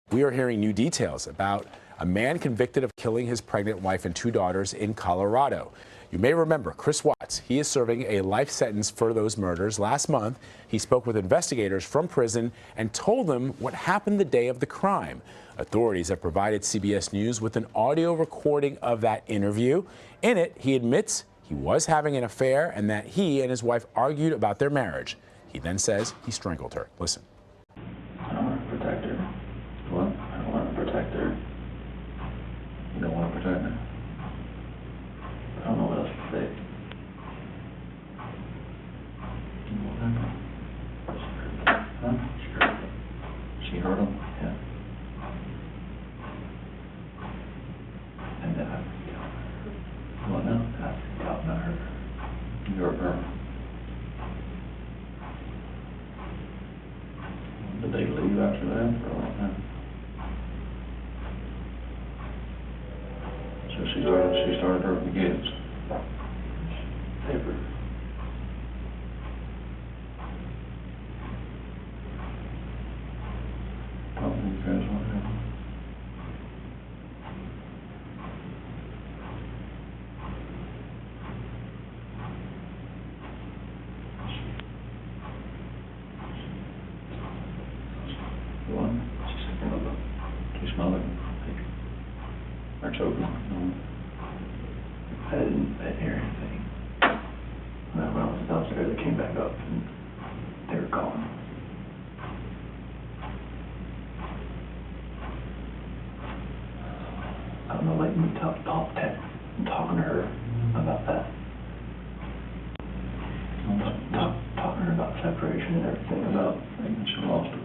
We are hearing new details about a man convicted of killing his pregnant wife and 2 daughters in Colorado. You may remember Chris Watts. He is serving a life sentence for those murders. Last month, he spoke with investigators from prison and told them what happened the day of the crime. Authorities have provided CBS News with an audio recording of that interview. In it, he admits he was having an affair and that he and his wife argued about their marriage. He then says he strangled her. Listen. I don't want to protect her. What? I don't want to protect her. You don't want to protect her? I don't know what else to say. Huh? She hurt him? Yeah. And then what now? I got not hurt her. You hurt her. Did they leave after that for a long time? So she started hurting the kids. Paper. Oh, you guys want to have one? She smelled it. Or choking. No. I didn't hear anything. And then when I was downstairs, they came back up and they were gone. I don't know, like me talking to her about that. Talking to her about separation and everything, about like she lost it.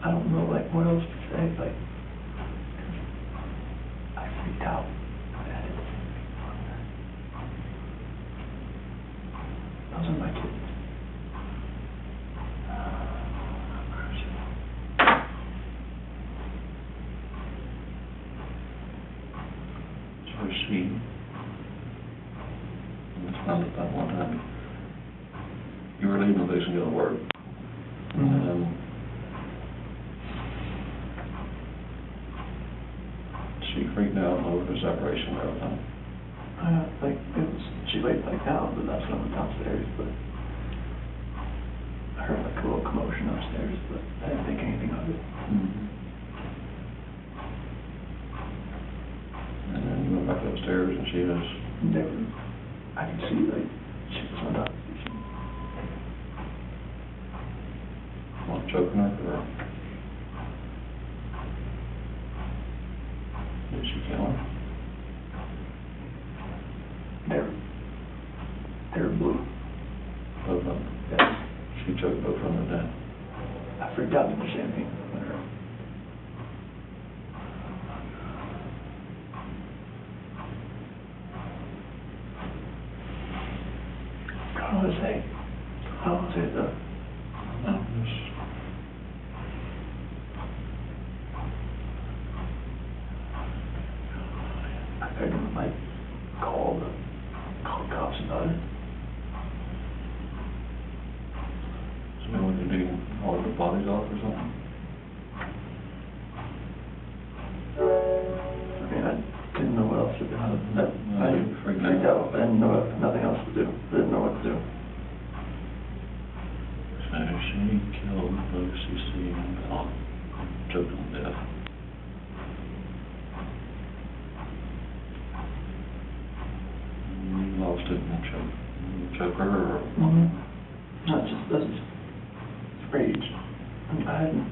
I don't know, like, what else to say, like, I freaked out. Those are my kids. So she found it that one time. You were leaving the place and going to work. And she freaked out over the separation and everything. Like, she laid back down, but that's when I went downstairs, but I heard like a little commotion upstairs, but I didn't think anything of it. And then you went back upstairs and she was never, I could see like, she was on top of me. What, choking her or? Did she kill her? They're blue. Both of them? Yes. She choked both of them to death. I freaked out in the champagne with her. How was it? How was it though? No, I couldn't like call the cops about it. So maybe we could do all the bodies off or something? I mean, I didn't know what else to do. I freaked out. I didn't know nothing else to do. I didn't know what to do. So she killed Lucy C. and choked him to death. Lost it and choke her or that's just rage. I mean, I hadn't.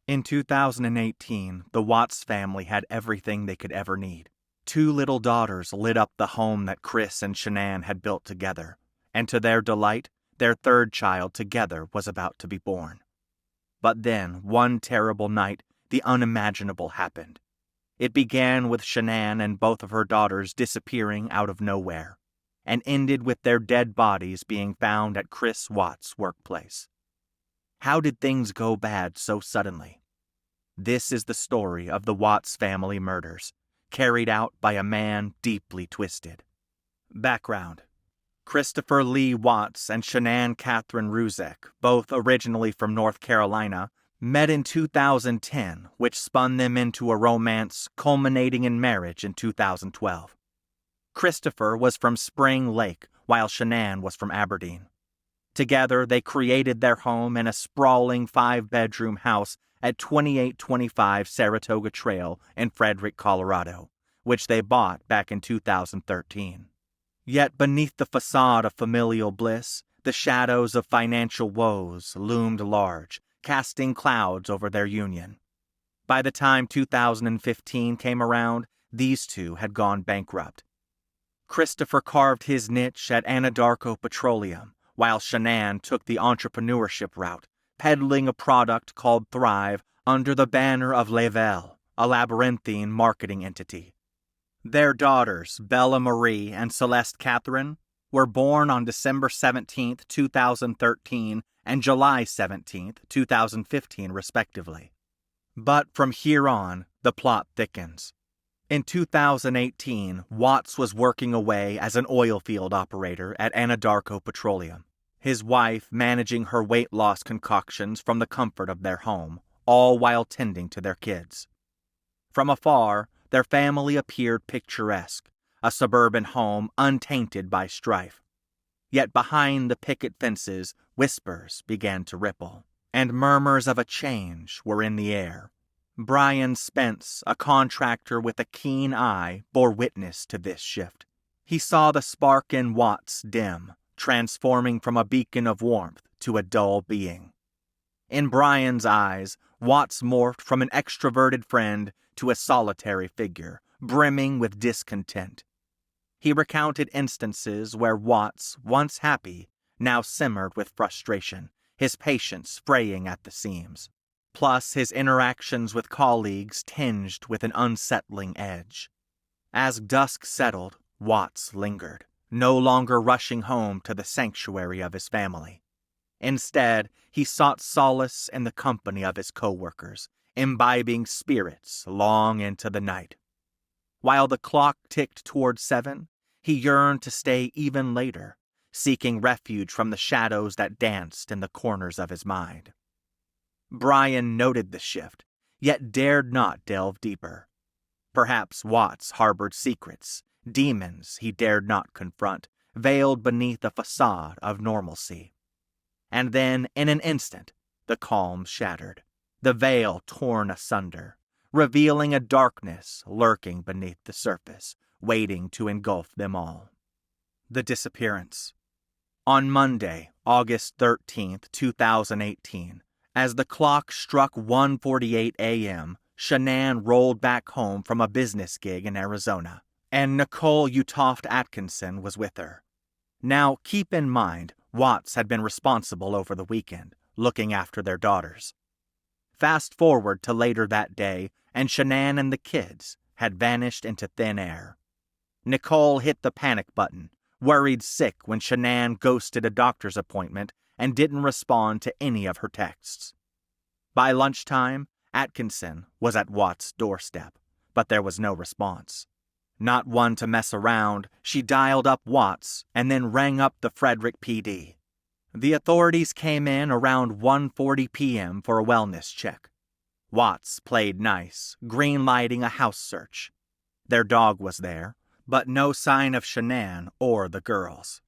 In 2018, the Watts family had everything they could ever need. 2 little daughters lit up the home that Chris and Shanann had built together, and to their delight, their 3rd child together was about to be born. But then, one terrible night, the unimaginable happened. It began with Shanann and both of her daughters disappearing out of nowhere, and ended with their dead bodies being found at Chris Watts' workplace. How did things go bad so suddenly? This is the story of the Watts family murders, carried out by a man deeply twisted. Background: Christopher Lee Watts and Shanann Catherine Ruzek, both originally from North Carolina, met in 2010, which spun them into a romance culminating in marriage in 2012. Christopher was from Spring Lake, while Shanann was from Aberdeen. Together, they created their home in a sprawling 5-bedroom house at 2825 Saratoga Trail in Frederick, Colorado, which they bought back in 2013. Yet beneath the facade of familial bliss, the shadows of financial woes loomed large, casting clouds over their union. By the time 2015 came around, these two had gone bankrupt. Christopher carved his niche at Anadarko Petroleum, while Shanann took the entrepreneurship route, peddling a product called Thrive under the banner of Level, a labyrinthine marketing entity. Their daughters, Bella Marie and Celeste Catherine, were born on December 17, 2013 and July 17, 2015, respectively. But from here on, the plot thickens. In 2018, Watts was working away as an oil field operator at Anadarko Petroleum, his wife managing her weight loss concoctions from the comfort of their home, all while tending to their kids. From afar, their family appeared picturesque, a suburban home untainted by strife. Yet behind the picket fences, whispers began to ripple, and murmurs of a change were in the air. Brian Spence, a contractor with a keen eye, bore witness to this shift. He saw the spark in Watts dim, transforming from a beacon of warmth to a dull being. In Brian's eyes, Watts morphed from an extroverted friend to a solitary figure, brimming with discontent. He recounted instances where Watts, once happy, now simmered with frustration, his patience fraying at the seams. Plus his interactions with colleagues tinged with an unsettling edge. As dusk settled, Watts lingered, no longer rushing home to the sanctuary of his family. Instead, he sought solace in the company of his coworkers, imbibing spirits long into the night. While the clock ticked toward 7, he yearned to stay even later, seeking refuge from the shadows that danced in the corners of his mind. Brian noted the shift, yet dared not delve deeper. Perhaps Watts harbored secrets, demons he dared not confront, veiled beneath a facade of normalcy. And then, in an instant, the calm shattered, the veil torn asunder, revealing a darkness lurking beneath the surface, waiting to engulf them all. The disappearance. On Monday, August 13, 2018, as the clock struck 1:48 a.m., Shanann rolled back home from a business gig in Arizona, and Nicole Utoft Atkinson was with her. Now, keep in mind, Watts had been responsible over the weekend, looking after their daughters. Fast forward to later that day, and Shanann and the kids had vanished into thin air. Nicole hit the panic button, worried sick when Shanann ghosted a doctor's appointment and didn't respond to any of her texts. By lunchtime, Atkinson was at Watts' doorstep, but there was no response. Not one to mess around, she dialed up Watts and then rang up the Frederick PD. The authorities came in around 1:40 p.m. for a wellness check. Watts played nice, green-lighting a house search. Their dog was there, but no sign of Shanann or the girls.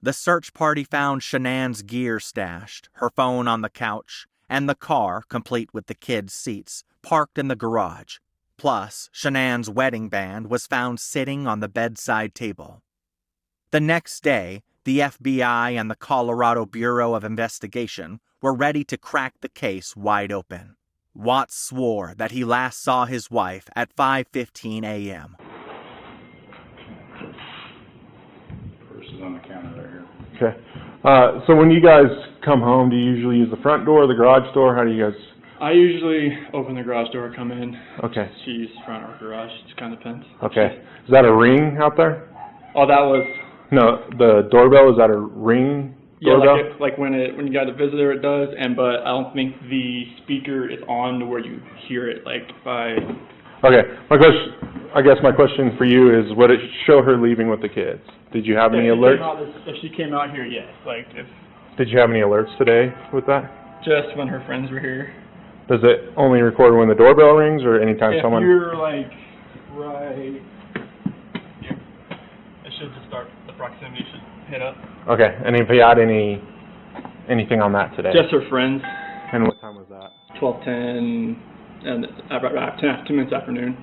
The search party found Shanann's gear stashed, her phone on the couch, and the car, complete with the kids' seats, parked in the garage. Plus, Shanann's wedding band was found sitting on the bedside table. The next day, the FBI and the Colorado Bureau of Investigation were ready to crack the case wide open. Watts swore that he last saw his wife at 5:15 a.m. Purse is on the counter right here. Okay. So when you guys come home, do you usually use the front door or the garage door? How do you guys? I usually open the garage door, come in. Okay. She uses front or garage. It kind of depends. Okay. Is that a ring out there? Oh, that was... No, the doorbell, is that a ring? Yeah, doorbell? like when you got a visitor, it does, but I don't think the speaker is on to where you hear it, like by... Okay, I guess my question for you is, would it show her leaving with the kids? Did you have any alerts? If she came out here, yes. Like, if Did you have any alerts today with that? just when her friends were here. Does it only record when the doorbell rings or anytime If someone? you're, like, right here, it should just start, the proximity should hit up. Okay, and if you had anything on that today? Just her friends, And what time was that? 12:10, and about 10 minutes afternoon.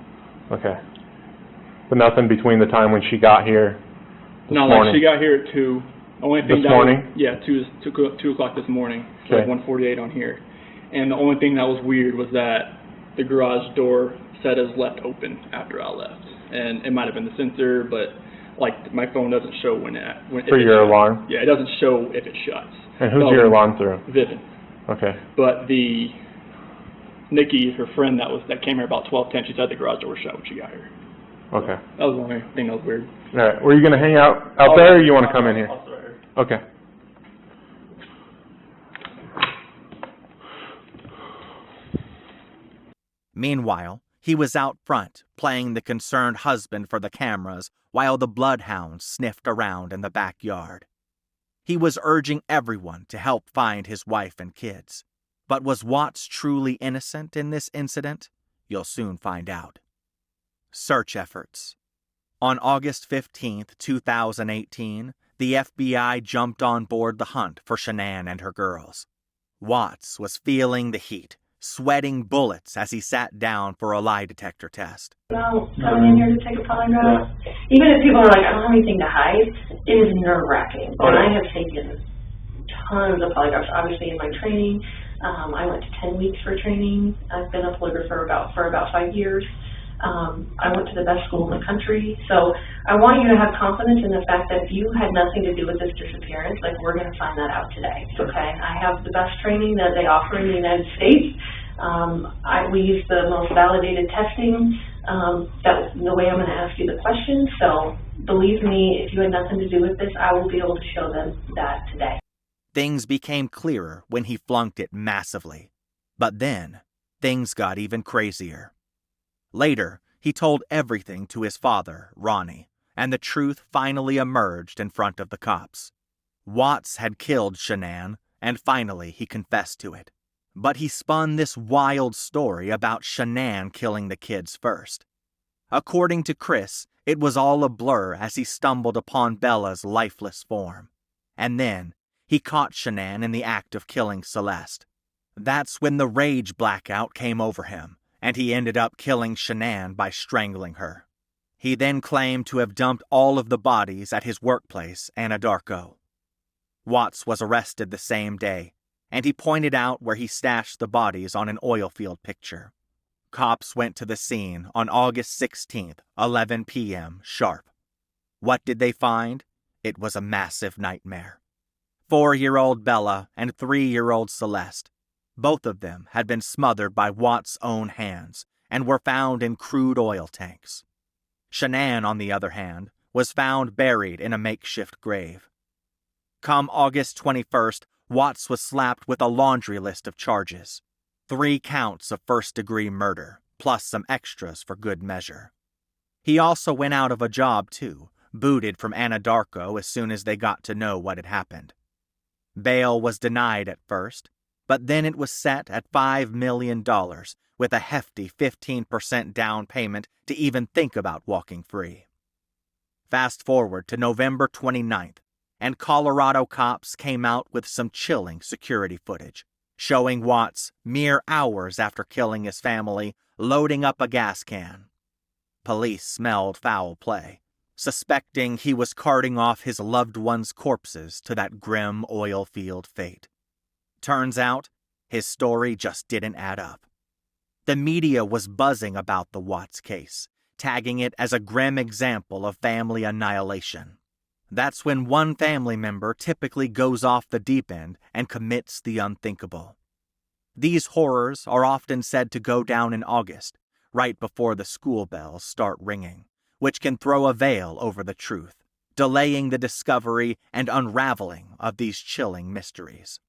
Okay. But nothing between the time when she got here this No, morning? like, she got here at 2. Only thing This that morning? Was, yeah, 2 o'clock this morning. So Okay. like 1:48 on here. And the only thing that was weird was that the garage door said is left open after I left. And it might have been the sensor, but like my phone doesn't show when For if it your shuts. alarm? Yeah, it doesn't show if it shuts. And who's So, your alarm through? Vivint. Okay. But the Nikki, her friend that came here about 12:10, she said the garage door was shut when she got here. Okay. That was the only thing that was weird. All right. Were you going to hang out there, or you want to come in here? I'll start here. Okay. Meanwhile, he was out front, playing the concerned husband for the cameras while the bloodhounds sniffed around in the backyard. He was urging everyone to help find his wife and kids. But was Watts truly innocent in this incident? You'll soon find out. Search efforts. On August 15, 2018, the FBI jumped on board the hunt for Shanann and her girls. Watts was feeling the heat, sweating bullets as he sat down for a lie detector test. Coming in here to take a polygraph, even if people are like, I don't have anything to hide, it is nerve-wracking. And I have taken tons of polygraphs, obviously in my training. I went to 10 weeks for training. I've been a polygrapher for about 5 years. I went to the best school in the country. So I want you to have confidence in the fact that you had nothing to do with this disappearance. Like, we're going to find that out today, okay? I have the best training that they offer in the United States. We use the most validated testing. That's the way I'm going to ask you the question. So believe me, if you had nothing to do with this, I will be able to show them that today. Things became clearer when he flunked it massively. But then, things got even crazier. Later, he told everything to his father, Ronnie, and the truth finally emerged in front of the cops. Watts had killed Shanann, and finally he confessed to it. But he spun this wild story about Shanann killing the kids first. According to Chris, it was all a blur as he stumbled upon Bella's lifeless form. And then, he caught Shanann in the act of killing Celeste. That's when the rage blackout came over him, and he ended up killing Shanann by strangling her. He then claimed to have dumped all of the bodies at his workplace, Anadarko. Watts was arrested the same day, and he pointed out where he stashed the bodies on an oil field picture. Cops went to the scene on August 16th, 11 p.m. sharp. What did they find? It was a massive nightmare. 4-year-old Bella and 3-year-old Celeste. Both of them had been smothered by Watts' own hands and were found in crude oil tanks. Shanann, on the other hand, was found buried in a makeshift grave. Come August 21st, Watts was slapped with a laundry list of charges. 3 counts of first-degree murder, plus some extras for good measure. He also went out of a job, too, booted from Anadarko as soon as they got to know what had happened. Bail was denied at first, but then it was set at $5 million, with a hefty 15% down payment to even think about walking free. Fast forward to November 29th, and Colorado cops came out with some chilling security footage, showing Watts mere hours after killing his family, loading up a gas can. Police smelled foul play, suspecting he was carting off his loved ones' corpses to that grim oil field fate. Turns out, his story just didn't add up. The media was buzzing about the Watts case, tagging it as a grim example of family annihilation. That's when one family member typically goes off the deep end and commits the unthinkable. These horrors are often said to go down in August, right before the school bells start ringing, which can throw a veil over the truth. delaying the discovery and unraveling of these chilling mysteries.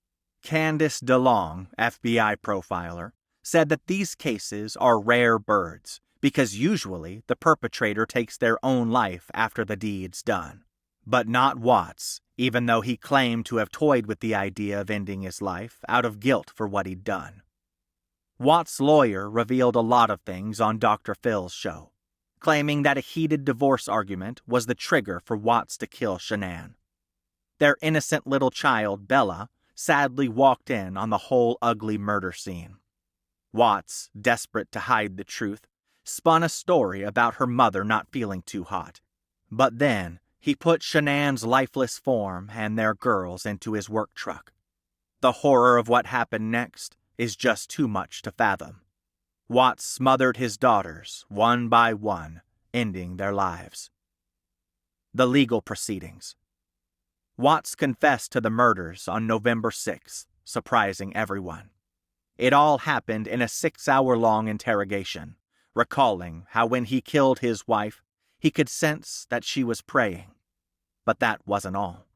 Candace DeLong, FBI profiler, said that these cases are rare birds because usually the perpetrator takes their own life after the deed's done. But not Watts, even though he claimed to have toyed with the idea of ending his life out of guilt for what he'd done. Watts' lawyer revealed a lot of things on Dr. Phil's show, claiming that a heated divorce argument was the trigger for Watts to kill Shanann. Their innocent little child, Bella, sadly walked in on the whole ugly murder scene. Watts, desperate to hide the truth, spun a story about her mother not feeling too hot. But then, he put Shanann's lifeless form and their girls into his work truck. The horror of what happened next is just too much to fathom. Watts smothered his daughters, one by one, ending their lives. The legal proceedings. Watts confessed to the murders on November 6th, surprising everyone. It all happened in a 6-hour-long interrogation, recalling how when he killed his wife, he could sense that she was praying. But that wasn't all.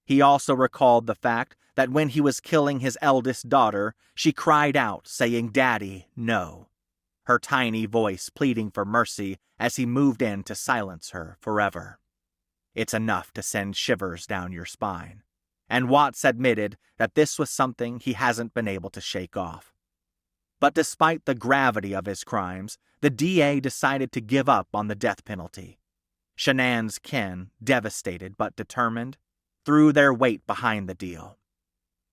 He also recalled the fact that when he was killing his eldest daughter, she cried out, saying, "Daddy, no," her tiny voice pleading for mercy as he moved in to silence her forever. It's enough to send shivers down your spine. And Watts admitted that this was something he hasn't been able to shake off. But despite the gravity of his crimes, the DA decided to give up on the death penalty. Shanann's kin, devastated but determined, threw their weight behind the deal.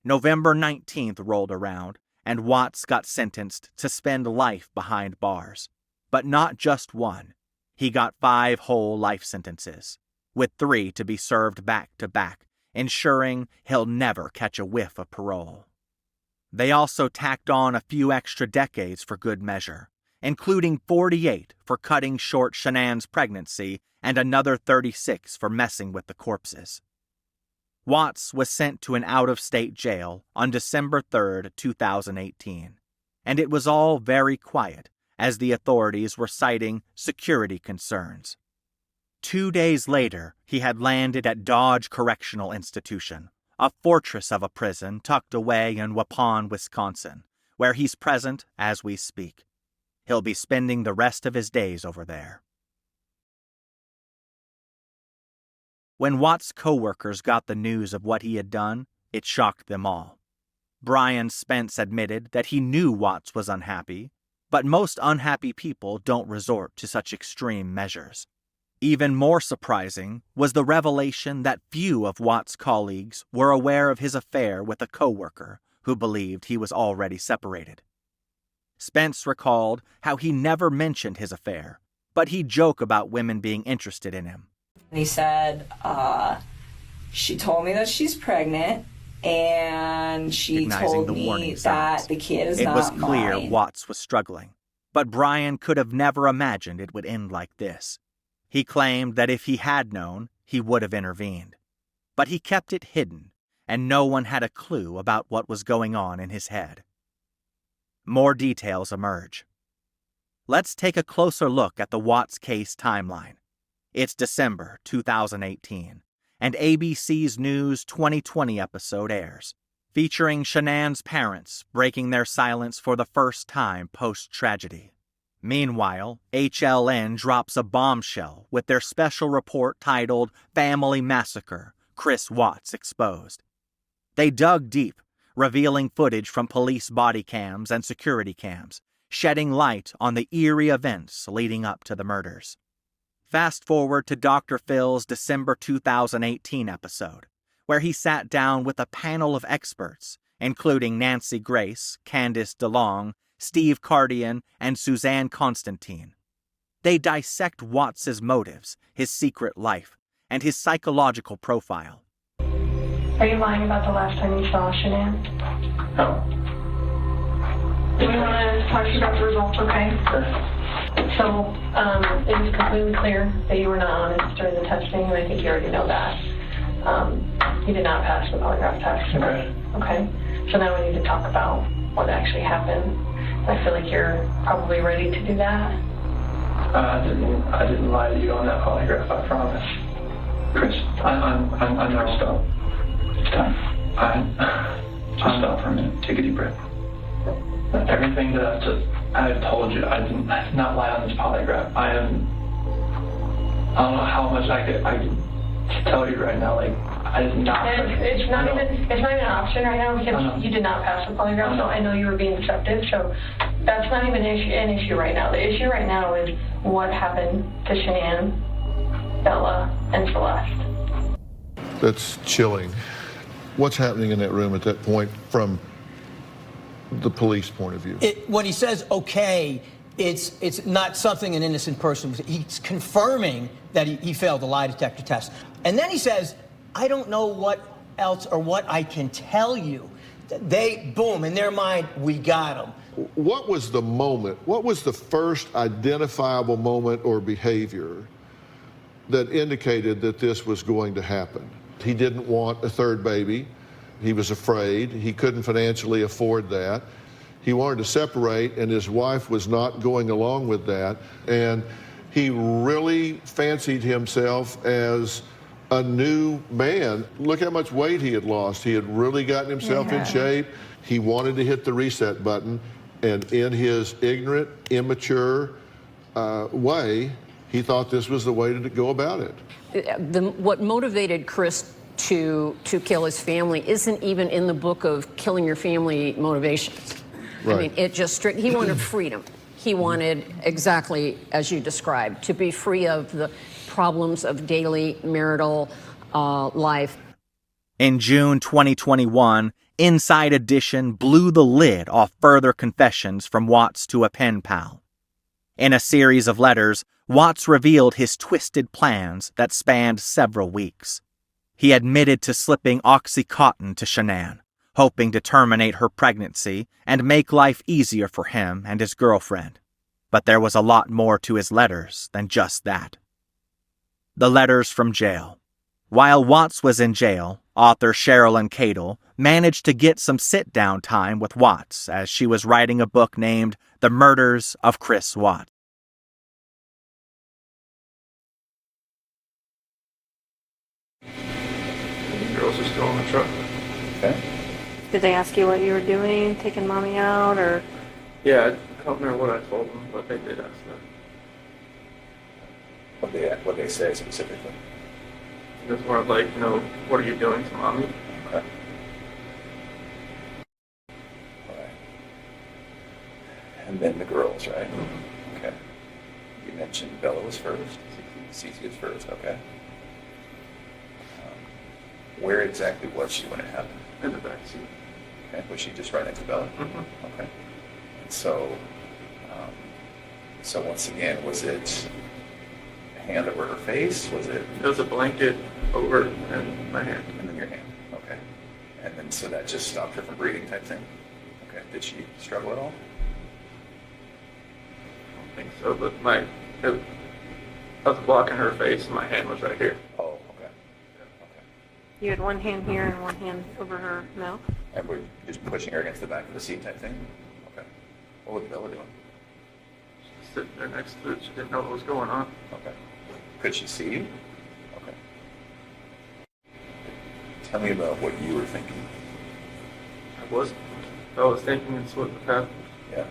November 19th rolled around, and Watts got sentenced to spend life behind bars. But not just one. He got 5 whole life sentences, with 3 to be served back to back, ensuring he'll never catch a whiff of parole. They also tacked on a few extra decades for good measure, including 48 for cutting short Shanann's pregnancy and another 36 for messing with the corpses. Watts was sent to an out-of-state jail on December 3, 2018, and it was all very quiet as the authorities were citing security concerns. 2 days later, he had landed at Dodge Correctional Institution, a fortress of a prison tucked away in Waupun, Wisconsin, where he's present as we speak. He'll be spending the rest of his days over there. When Watts' co-workers got the news of what he had done, it shocked them all. Brian Spence admitted that he knew Watts was unhappy, but most unhappy people don't resort to such extreme measures. Even more surprising was the revelation that few of Watts' colleagues were aware of his affair with a co-worker who believed he was already separated. Spence recalled how he never mentioned his affair, but he'd joke about women being interested in him. He said, she told me that she's pregnant, and she told me that the kid is not mine. It was clear Watts was struggling, but Brian could have never imagined it would end like this. He claimed that if he had known, he would have intervened. But he kept it hidden, and no one had a clue about what was going on in his head. More details emerge. Let's take a closer look at the Watts case timeline. It's December 2018, and ABC's News 2020 episode airs, featuring Shanann's parents breaking their silence for the first time post-tragedy. Meanwhile, HLN drops a bombshell with their special report titled Family Massacre, Chris Watts Exposed. They dug deep, revealing footage from police body cams and security cams, shedding light on the eerie events leading up to the murders. Fast forward to Dr. Phil's December 2018 episode, where he sat down with a panel of experts, including Nancy Grace, Candace DeLong, Steve Cardian, and Suzanne Constantine. They dissect Watts's motives, his secret life, and his psychological profile. Are you lying about the last time you saw Shanann? No. Do we want to talk to you about the results, okay? Sure. So, it was completely clear that you were not honest during the testing, and I think you already know that. You did not pass the polygraph test. Okay. Okay? So now we need to talk about what actually happened. I feel like you're probably ready to do that. I didn't lie to you on that polygraph, I promise. Chris, I never stop. It's time. Just stop for a minute. Take a deep breath. Everything that I've told you, I did not lie on this polygraph. I don't know how much I could tell you right now. Like, I did not. It's not even an option right now because you did not pass the polygraph. So I know you were being deceptive. So that's not even an issue right now. The issue right now is what happened to Shanann, Bella, and Celeste. That's chilling. What's happening in that room at that point from the police point of view? When he says okay, it's not something an innocent person was. He's confirming that he failed the lie detector test. And then he says, I don't know what else or what I can tell you. They, boom, in their mind, we got him. What was the moment, what was the first identifiable moment or behavior that indicated that this was going to happen? He didn't want a third baby. He was afraid. He couldn't financially afford that. He wanted to separate, and his wife was not going along with that. And he really fancied himself as a new man. Look how much weight he had lost. He had really gotten himself in shape. He wanted to hit the reset button, and in his ignorant, immature way, he thought this was the way to go about it. What motivated Chris to kill his family isn't even in the book of killing your family motivations. Right. I mean, it just he wanted freedom. He wanted, exactly as you described, to be free of the problems of daily marital life. In June 2021, Inside Edition blew the lid off further confessions from Watts to a pen pal. In a series of letters, Watts revealed his twisted plans that spanned several weeks. He admitted to slipping OxyContin to Shanann, hoping to terminate her pregnancy and make life easier for him and his girlfriend. But there was a lot more to his letters than just that. The letters from jail. While Watts was in jail, author Sherilyn Cadle managed to get some sit-down time with Watts as she was writing a book named The Murders of Chris Watts. The girls are still in the truck. Okay. Did they ask you what you were doing, taking mommy out, or? Yeah, I don't remember what I told them, but they did ask that. What they say specifically? It was more of like, what are you doing to mommy? Okay. All right. And then the girls, right? Mm-hmm. Okay. You mentioned Bella was first. Cece was first. Okay. Where exactly was she when it happened? In the back seat. Okay. Was she just right next to Bella? Mm-hmm. Okay. And so once again, was it a hand over her face? Was it? It was a blanket over and my hand. And then your hand. Okay. And then so that just stopped her from breathing type thing? Okay. Did she struggle at all? I don't think so, but I was blocking her face and my hand was right here. Oh, okay. Okay. You had one hand here and one hand over her mouth? And we're just pushing her against the back of the seat type thing? Okay. What was Bella doing? She was sitting there next to it. She didn't know what was going on. Okay. Could she see you? Okay. Tell me about what you were thinking. I was thinking it's what happened. Yeah.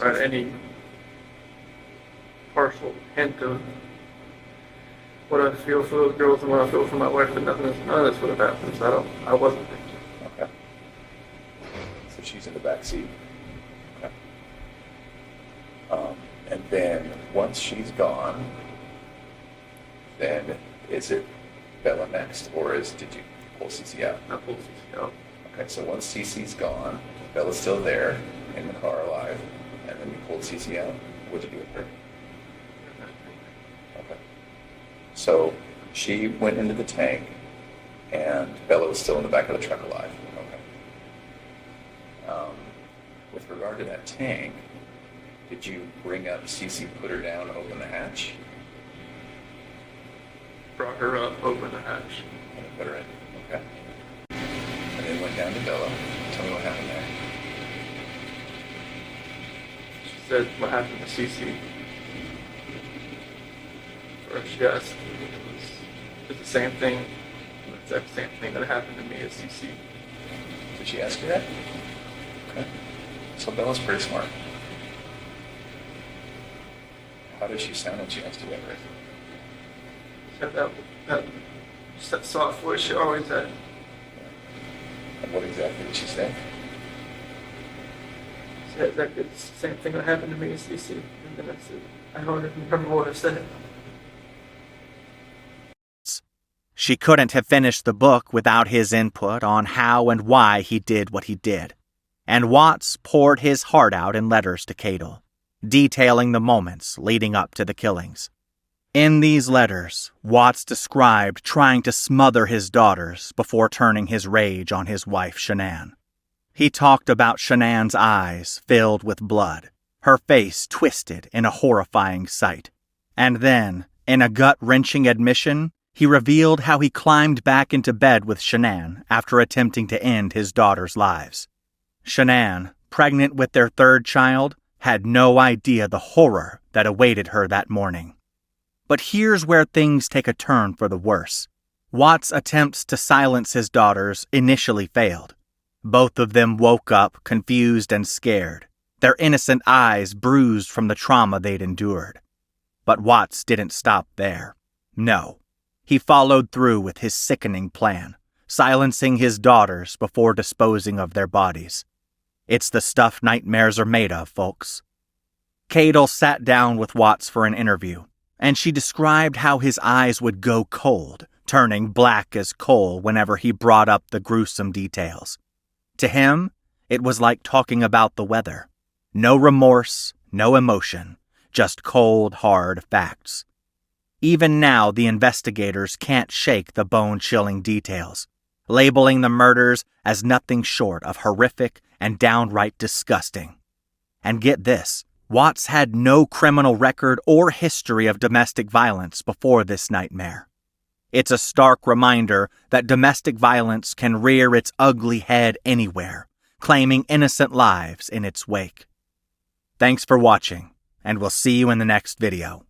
Or any partial hint of what I feel for those girls and what I feel for my wife, but none of this would have happened, so I wasn't thinking. Okay. So she's in the back seat. Okay. And then once she's gone, then is it Bella next, or did you pull Cece out? I pulled Cece out. Okay, so once Cece's gone, Bella's still there in the car alive, and then you pulled Cece out. What'd you do with her? Okay. So she went into the tank, and Bella was still in the back of the truck alive. Okay. With regard to that tank, did you bring up Cece, put her down, open the hatch? Brought her up, opened the hatch. And put her in. Okay. And then went down to Bella. Tell me what happened there. She said what happened to Cece. first, yes. It's the same thing. It's the same thing that happened to me at CC. Did she ask you that? Okay. So Bella's pretty smart. How did she sound when she asked you that, Rick? That soft voice she always had. And what exactly did she say? She said that it's the same thing that happened to me at CC. And then I said, I don't even remember what I said. She couldn't have finished the book without his input on how and why he did what he did. And Watts poured his heart out in letters to Cadel, detailing the moments leading up to the killings. In these letters, Watts described trying to smother his daughters before turning his rage on his wife, Shanann. He talked about Shanann's eyes filled with blood, her face twisted in a horrifying sight. And then, in a gut-wrenching admission, he revealed how he climbed back into bed with Shanann after attempting to end his daughters' lives. Shanann, pregnant with their third child, had no idea the horror that awaited her that morning. But here's where things take a turn for the worse. Watts' attempts to silence his daughters initially failed. Both of them woke up confused and scared, their innocent eyes bruised from the trauma they'd endured. But Watts didn't stop there. No. He followed through with his sickening plan, silencing his daughters before disposing of their bodies. It's the stuff nightmares are made of, folks. Cadel sat down with Watts for an interview, and she described how his eyes would go cold, turning black as coal whenever he brought up the gruesome details. To him, it was like talking about the weather. No remorse, no emotion, just cold, hard facts. Even now, the investigators can't shake the bone-chilling details, labeling the murders as nothing short of horrific and downright disgusting. And get this, Watts had no criminal record or history of domestic violence before this nightmare. It's a stark reminder that domestic violence can rear its ugly head anywhere, claiming innocent lives in its wake. Thanks for watching, and we'll see you in the next video.